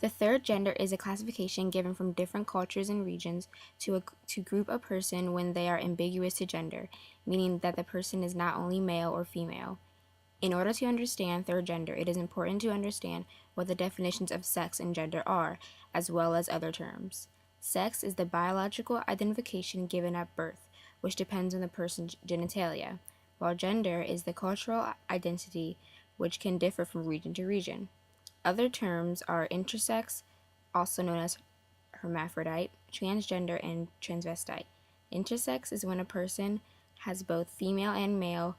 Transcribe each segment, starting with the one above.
The third gender is a classification given from different cultures and regions to group a person when they are ambiguous to gender, meaning that the person is not only male or female. In order to understand third gender, it is important to understand what the definitions of sex and gender are, as well as other terms. Sex is the biological identification given at birth, which depends on the person's genitalia, while gender is the cultural identity, which can differ from region to region. Other terms are intersex, also known as hermaphrodite, transgender, and transvestite. Intersex is when a person has both female and male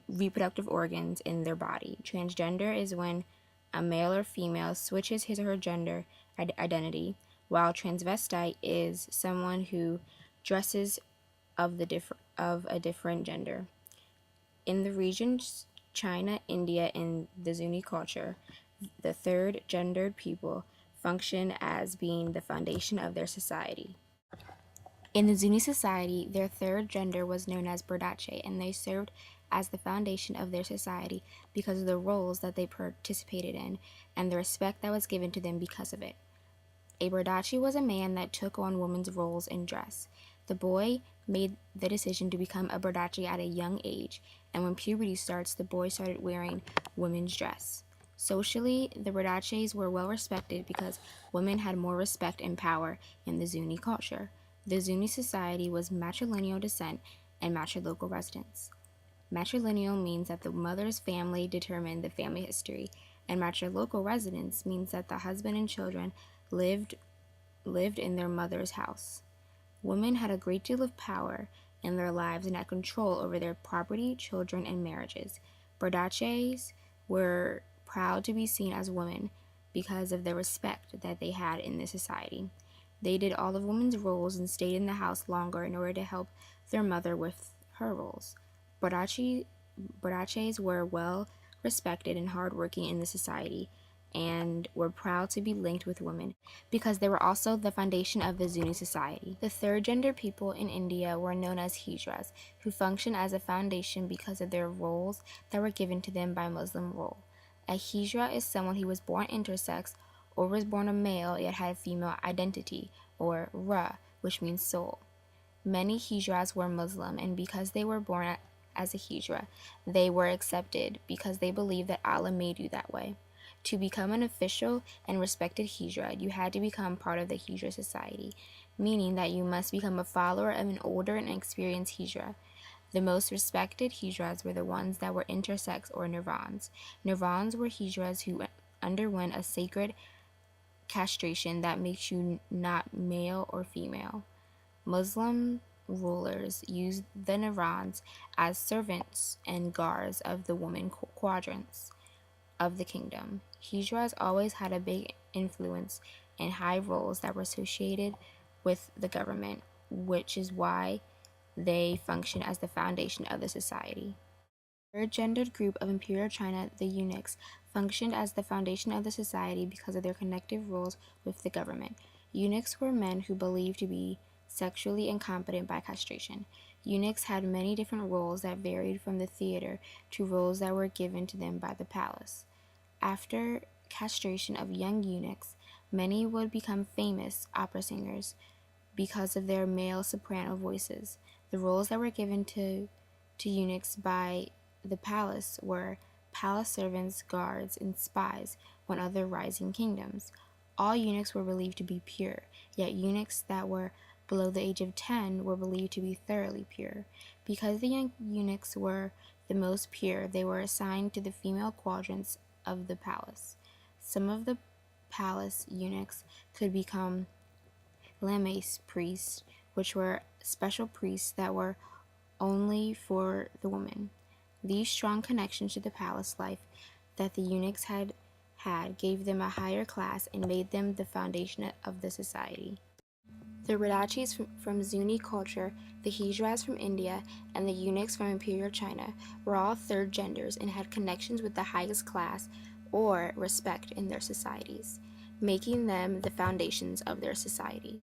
reproductive organs in their body. Transgender is when a male or female switches his or her gender identity, while transvestite is someone who dresses of a different gender. In the regions China, India, and the Zuni culture, the third gendered people function as being the foundation of their society. In the Zuni society, their third gender was known as Berdache, and they served as the foundation of their society because of the roles that they participated in and the respect that was given to them because of it. A Berdache was a man that took on women's roles in dress. The boy made the decision to become a Berdache at a young age, and when puberty starts, the boy started wearing women's dress. Socially, the Berdaches were well respected because women had more respect and power in the Zuni culture. The Zuni society was matrilineal descent and matrilocal residence. Matrilineal means that the mother's family determined the family history, and matrilocal residence means that the husband and children lived in their mother's house. Women had a great deal of power in their lives and had control over their property, children, and marriages. Berdaches were proud to be seen as women because of the respect that they had in the society. They did all of women's roles and stayed in the house longer in order to help their mother with her roles. Berdaches were well respected and hardworking in the society and were proud to be linked with women because they were also the foundation of the Zuni society. The third gender people in India were known as Hijras, who functioned as a foundation because of their roles that were given to them by Muslim rule. A Hijra is someone who was born intersex or was born a male yet had a female identity, or Ra, which means soul. Many Hijras were Muslim, and because they were born as a Hijra, they were accepted because they believed that Allah made you that way. To become an official and respected Hijra, you had to become part of the Hijra society, meaning that you must become a follower of an older and experienced Hijra. The most respected Hijras were the ones that were intersex or Nirvans. Nirvans were Hijras who underwent a sacred castration that makes you not male or female. Muslim rulers used the Nirvans as servants and guards of the women quadrants of the kingdom. Hijras always had a big influence and high roles that were associated with the government, which is why they function as the foundation of the society. The third gendered group of Imperial China, the eunuchs, functioned as the foundation of the society because of their connective roles with the government. Eunuchs were men who believed to be sexually incompetent by castration. Eunuchs had many different roles that varied from the theater to roles that were given to them by the palace. After castration of young eunuchs, many would become famous opera singers because of their male soprano voices. The roles that were given to eunuchs by the palace were palace servants, guards, and spies on other rising kingdoms. All eunuchs were believed to be pure, yet eunuchs that were below the age of 10 were believed to be thoroughly pure. Because the young eunuchs were the most pure, they were assigned to the female quadrants of the palace. Some of the palace eunuchs could become lamas priests, which were special priests that were only for the women. These strong connections to the palace life that the eunuchs had gave them a higher class and made them the foundation of the society. The Radachis from Zuni culture, the Hijras from India, and the eunuchs from Imperial China were all third genders and had connections with the highest class or respect in their societies, making them the foundations of their society.